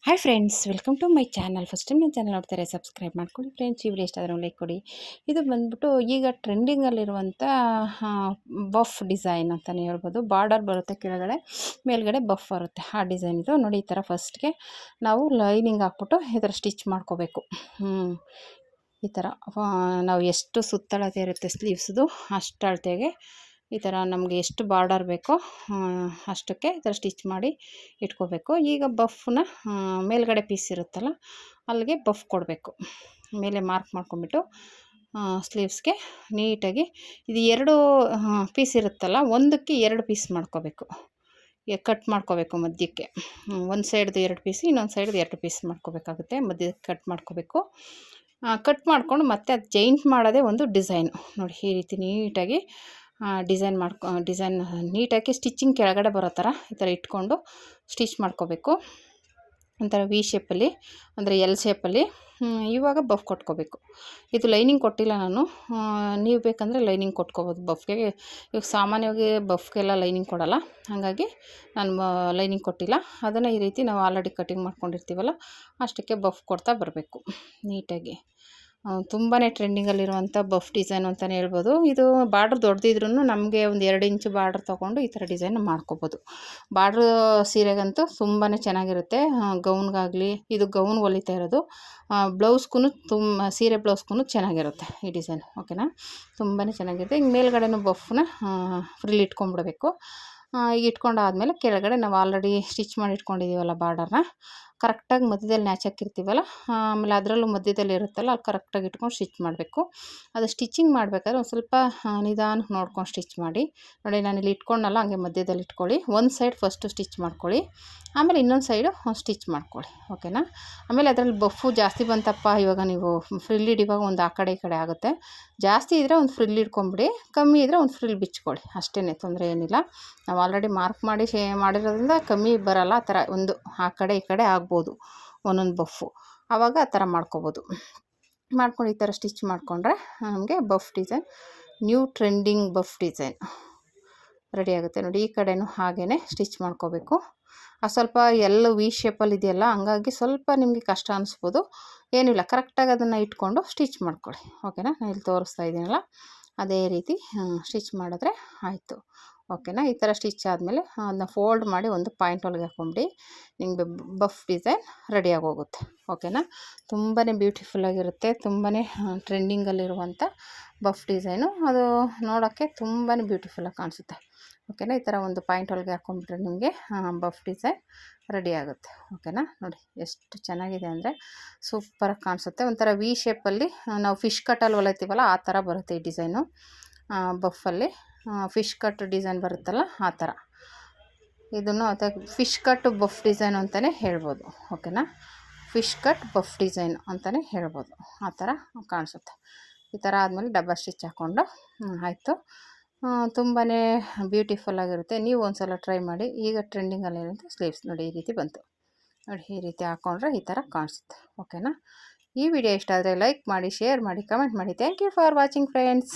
Hi friends, welcome to my channel. First time ನನ್ನ channel ನೋಡ್ತಾರೆ subscribe ಮಾಡ್ಕೊಳ್ಳಿ friends. ಈ ವಿಡಿಯೋ ಇಷ್ಟ ಆದರೆ ಲೈಕ್ ಕೊಡಿ. ಇದು ಬಂದ್ಬಿಟ್ಟು ಈಗ ಟ್ರೆಂಡಿಂಗಲ್ಲಿರುವಂಥ ಬಫ್ ಡಿಸೈನ್ ಅಂತಲೇ ಹೇಳ್ಬೋದು. ಬಾರ್ಡರ್ ಬರುತ್ತೆ ಕೆಳಗಡೆ, ಮೇಲ್ಗಡೆ ಬಫ್ ಬರುತ್ತೆ. ಆ ಡಿಸೈನ್ ಇದು ನೋಡಿ. ಈ ಥರ ಫಸ್ಟ್ಗೆ ನಾವು ಲೈನಿಂಗ್ ಹಾಕ್ಬಿಟ್ಟು ಈ ಥರ ಸ್ಟಿಚ್ ಮಾಡ್ಕೋಬೇಕು. ಈ ಥರ ನಾವು ಎಷ್ಟು ಸುತ್ತಳತೆ ಇರುತ್ತೆ ಸ್ಲೀವ್ಸ್ದು ಅಷ್ಟು ಅಳತೆಗೆ ಈ ಥರ ನಮಗೆ ಎಷ್ಟು ಬಾರ್ಡರ್ ಬೇಕೋ ಅಷ್ಟಕ್ಕೆ ಈ ಥರ ಸ್ಟಿಚ್ ಮಾಡಿ ಇಟ್ಕೋಬೇಕು. ಈಗ ಬಫ್ನ ಮೇಲ್ಗಡೆ ಪೀಸ್ ಇರುತ್ತಲ್ಲ ಅಲ್ಲಿಗೆ ಬಫ್ ಕೊಡಬೇಕು. ಮೇಲೆ ಮಾರ್ಕ್ ಮಾಡ್ಕೊಂಬಿಟ್ಟು ಸ್ಲೀವ್ಸ್ಗೆ ನೀಟಾಗಿ ಇದು 2 ಪೀಸ್ ಇರುತ್ತಲ್ಲ, ಒಂದಕ್ಕೆ 2 ಪೀಸ್ ಮಾಡ್ಕೋಬೇಕು. ಕಟ್ ಮಾಡ್ಕೋಬೇಕು ಮಧ್ಯಕ್ಕೆ. ಒಂದು ಸೈಡ್ದು 2 ಪೀಸ್, ಇನ್ನೊಂದು ಸೈಡ್ದು 2 ಪೀಸ್ ಮಾಡ್ಕೋಬೇಕಾಗುತ್ತೆ. ಮಧ್ಯಕ್ಕೆ ಕಟ್ ಮಾಡ್ಕೋಬೇಕು. ಕಟ್ ಮಾಡ್ಕೊಂಡು ಮತ್ತೆ ಅದು ಜೈಂಟ್ ಮಾಡೋದೇ ಒಂದು ಡಿಸೈನು ನೋಡಿ. ಈ ರೀತಿ ನೀಟಾಗಿ ಡಿಸೈನ್ ನೀಟಾಗಿ ಸ್ಟಿಚಿಂಗ್ ಕೆಳಗಡೆ ಬರೋ ಥರ ಈ ಥರ ಇಟ್ಕೊಂಡು ಸ್ಟಿಚ್ ಮಾಡ್ಕೋಬೇಕು. ಒಂಥರ ವಿ ಶೇಪಲ್ಲಿ ಅಂದರೆ ಎಲ್ ಶೇಪಲ್ಲಿ. ಇವಾಗ ಬಫ್ ಕೊಟ್ಕೋಬೇಕು. ಇದು ಲೈನಿಂಗ್ ಕೊಟ್ಟಿಲ್ಲ ನಾನು, ನೀವು ಬೇಕಂದರೆ ಲೈನಿಂಗ್ ಕೊಟ್ಕೋಬೋದು ಬಫ್ಗೆ. ಇವಾಗ ಸಾಮಾನ್ಯವಾಗಿ ಬಫ್ಗೆಲ್ಲ ಲೈನಿಂಗ್ ಕೊಡೋಲ್ಲ, ಹಾಗಾಗಿ ನಾನು ಲೈನಿಂಗ್ ಕೊಟ್ಟಿಲ್ಲ. ಅದನ್ನು ಈ ರೀತಿ ನಾವು ಆಲ್ರೆಡಿ ಕಟಿಂಗ್ ಮಾಡ್ಕೊಂಡಿರ್ತೀವಲ್ಲ ಅಷ್ಟಕ್ಕೆ ಬಫ್ ಕೊಡ್ತಾ ಬರಬೇಕು ನೀಟಾಗಿ. ತುಂಬಾ ಟ್ರೆಂಡಿಂಗಲ್ಲಿರುವಂಥ ಬಫ್ ಡಿಸೈನ್ ಅಂತಲೇ ಹೇಳ್ಬೋದು. ಇದು ಬಾರ್ಡ್ರ್ ದೊಡ್ಡದಿದ್ರೂ ನಮಗೆ ಒಂದು 2 ಇಂಚು ಬಾರ್ಡ್ರ್ ತೊಗೊಂಡು ಈ ಥರ ಡಿಸೈನ್ ಮಾಡ್ಕೋಬೋದು. ಬಾರ್ಡ್ರ್ ಸೀರೆಗಂತೂ ತುಂಬಾ ಚೆನ್ನಾಗಿರುತ್ತೆ. ಗೌನ್ಗಾಗಲಿ, ಇದು ಗೌನ್ ಹೊಲಿತಾ ಇರೋದು, ಬ್ಲೌಸ್ಗೂ ಸೀರೆ ಬ್ಲೌಸ್ಗೂ ಚೆನ್ನಾಗಿರುತ್ತೆ ಈ ಡಿಸೈನ್. ಓಕೆನಾ, ತುಂಬಾ ಚೆನ್ನಾಗಿರುತ್ತೆ. ಈಗ ಮೇಲ್ಗಡೆನೂ ಬಫ್ನ ಫ್ರಿಲ್ ಇಟ್ಕೊಂಡ್ಬಿಡ್ಬೇಕು. ಈಗ ಇಟ್ಕೊಂಡಾದ್ಮೇಲೆ ಕೆಳಗಡೆ ನಾವು ಆಲ್ರೆಡಿ ಸ್ಟಿಚ್ ಮಾಡಿ ಇಟ್ಕೊಂಡಿದ್ದೀವಲ್ಲ ಬಾರ್ಡರ್ನ ಕರೆಕ್ಟಾಗಿ ಮಧ್ಯದಲ್ಲಿ ನ್ಯಾಚ್ ಹಾಕಿರ್ತೀವಲ್ಲ, ಆಮೇಲೆ ಅದರಲ್ಲೂ ಮಧ್ಯದಲ್ಲಿ ಇರುತ್ತಲ್ಲ ಅಲ್ಲಿ ಕರೆಕ್ಟಾಗಿ ಇಟ್ಕೊಂಡು ಸ್ಟಿಚ್ ಮಾಡಬೇಕು. ಅದು ಸ್ಟಿಚಿಂಗ್ ಮಾಡಬೇಕಾದ್ರೆ ಒಂದು ಸ್ವಲ್ಪ ನಿಧಾನಕ್ಕೆ ನೋಡ್ಕೊಂಡು ಸ್ಟಿಚ್ ಮಾಡಿ. ನೋಡಿ, ನಾನಿಲ್ಲಿ ಇಟ್ಕೊಂಡಲ್ಲ, ಹಂಗೆ ಮಧ್ಯದಲ್ಲಿ ಇಟ್ಕೊಳ್ಳಿ. ಒಂದು ಸೈಡ್ ಫಸ್ಟು ಸ್ಟಿಚ್ ಮಾಡ್ಕೊಳ್ಳಿ, ಆಮೇಲೆ ಇನ್ನೊಂದು ಸೈಡು ಸ್ಟಿಚ್ ಮಾಡ್ಕೊಳ್ಳಿ. ಓಕೆನಾ. ಆಮೇಲೆ ಅದರಲ್ಲಿ ಬಫ್ಫು ಜಾಸ್ತಿ ಬಂತಪ್ಪ, ಇವಾಗ ನೀವು ಫ್ರಿಲ್ ಹಿಡಿಯುವಾಗ ಒಂದು ಆ ಕಡೆ ಈ ಕಡೆ ಆಗುತ್ತೆ. ಜಾಸ್ತಿ ಇದ್ದರೆ ಒಂದು ಫ್ರಿಲ್ ಇಟ್ಕೊಂಬಿಡಿ, ಕಮ್ಮಿ ಇದ್ದರೆ ಒಂದು ಫ್ರಿಲ್ ಬಿಚ್ಕೊಳ್ಳಿ, ಅಷ್ಟೇ, ತೊಂದರೆ ಏನಿಲ್ಲ. ನಾವು ಆಲ್ರೆಡಿ ಮಾರ್ಕ್ ಮಾಡಿ ಮಾಡಿರೋದ್ರಿಂದ ಕಮ್ಮಿ ಬರೋಲ್ಲ. ಆ ಥರ ಒಂದು ಆ ಕಡೆ ಈ ಕಡೆ ಆಗ್ಬೋದು ಒಂದೊಂದು ಬಫ್ಫು, ಆವಾಗ ಆ ಥರ ಮಾಡ್ಕೋಬೋದು. ಮಾಡ್ಕೊಂಡು ಈ ಥರ ಸ್ಟಿಚ್ ಮಾಡಿಕೊಂಡ್ರೆ ನಮಗೆ buff design, new trending buff design ready ಆಗುತ್ತೆ ನೋಡಿ. ಈ ಕಡೆನೂ ಹಾಗೇ ಸ್ಟಿಚ್ ಮಾಡ್ಕೋಬೇಕು. ಸ್ವಲ್ಪ ಎಲ್ಲ ವಿ ಶೇಪಲ್ಲಿ ಇದೆಯಲ್ಲ, ಹಂಗಾಗಿ ಸ್ವಲ್ಪ ನಿಮಗೆ ಕಷ್ಟ ಅನಿಸ್ಬೋದು. ಏನಿಲ್ಲ, ಕರೆಕ್ಟಾಗಿ ಅದನ್ನು ಇಟ್ಕೊಂಡು ಸ್ಟಿಚ್ ಮಾಡ್ಕೊಳ್ಳಿ. ಓಕೆನಾ. ನಾನು ಇಲ್ಲಿ ತೋರಿಸ್ತಾ ಇದ್ದೀನಲ್ಲ ಅದೇ ರೀತಿ ಸ್ಟಿಚ್ ಮಾಡಿದ್ರೆ ಆಯಿತು. ಓಕೆನಾ. ಈ ಥರ ಸ್ಟಿಚ್ ಆದಮೇಲೆ ಅದನ್ನ ಫೋಲ್ಡ್ ಮಾಡಿ ಒಂದು ಪಾಯಿಂಟ್ ಒಳಗೆ ಹಾಕೊಂಬಿಡಿ. ನಿಮಗೆ ಬಫ್ ಡಿಸೈನ್ ರೆಡಿಯಾಗಿ ಹೋಗುತ್ತೆ. ಓಕೆನಾ. ತುಂಬಾ ಬ್ಯೂಟಿಫುಲ್ಲಾಗಿರುತ್ತೆ. ತುಂಬಾ ಟ್ರೆಂಡಿಂಗಲ್ಲಿರುವಂಥ ಬಫ್ ಡಿಸೈನು. ಅದು ನೋಡೋಕ್ಕೆ ತುಂಬಾ ಬ್ಯೂಟಿಫುಲ್ಲಾಗಿ ಕಾಣಿಸುತ್ತೆ. ಓಕೆನಾ. ಈ ಥರ ಒಂದು ಪಾಯಿಂಟ್ ಒಳಗೆ ಹಾಕೊಂಡ್ಬಿಟ್ರೆ ನಿಮಗೆ ಬಫ್ ಡಿಸೈನ್ ರೆಡಿ ಆಗುತ್ತೆ. ಓಕೆನಾ. ನೋಡಿ ಎಷ್ಟು ಚೆನ್ನಾಗಿದೆ ಅಂದರೆ ಸೂಪರಾಗಿ ಕಾಣಿಸುತ್ತೆ. ಒಂಥರ ವಿ ಶೇಪಲ್ಲಿ ನಾವು ಫಿಶ್ ಕಟ್ಟಲ್ಲಿ ಹೊಲಿತೀವಲ್ಲ ಆ ಥರ ಬರುತ್ತೆ ಈ ಡಿಸೈನು. ಬಫಲ್ಲಿ ಫಿಶ್ ಕಟ್ ಡಿಸೈನ್ ಬರುತ್ತಲ್ಲ ಆ ಥರ ಇದನ್ನು ಫಿಶ್ ಕಟ್ ಬಫ್ ಡಿಸೈನ್ ಅಂತಲೇ ಹೇಳ್ಬೋದು. ಓಕೆನಾ. ಫಿಶ್ ಕಟ್ ಬಫ್ ಡಿಸೈನ್ ಅಂತಲೇ ಹೇಳ್ಬೋದು. ಆ ಥರ ಕಾಣಿಸುತ್ತೆ. ಈ ಥರ ಆದಮೇಲೆ ಡಬಲ್ ಸ್ಟಿಚ್ ಹಾಕ್ಕೊಂಡು ಆಯಿತು. ತುಂಬಾ ಬ್ಯೂಟಿಫುಲ್ಲಾಗಿರುತ್ತೆ. ನೀವು ಒಂದು ಸಲ ಟ್ರೈ ಮಾಡಿ. ಈಗ ಟ್ರೆಂಡಿಂಗಲ್ಲಿರೋಂಥ ಸ್ಲೀವ್ಸ್ ನೋಡಿ ಈ ರೀತಿ ಬಂತು ನೋಡಿ. ಈ ರೀತಿ ಹಾಕ್ಕೊಂಡ್ರೆ ಈ ಥರ ಕಾಣಿಸುತ್ತೆ. ಓಕೆನಾ. ಈ ವಿಡಿಯೋ ಇಷ್ಟ ಆದರೆ ಲೈಕ್ ಮಾಡಿ, ಶೇರ್ ಮಾಡಿ, ಕಮೆಂಟ್ ಮಾಡಿ. Thank you for watching friends.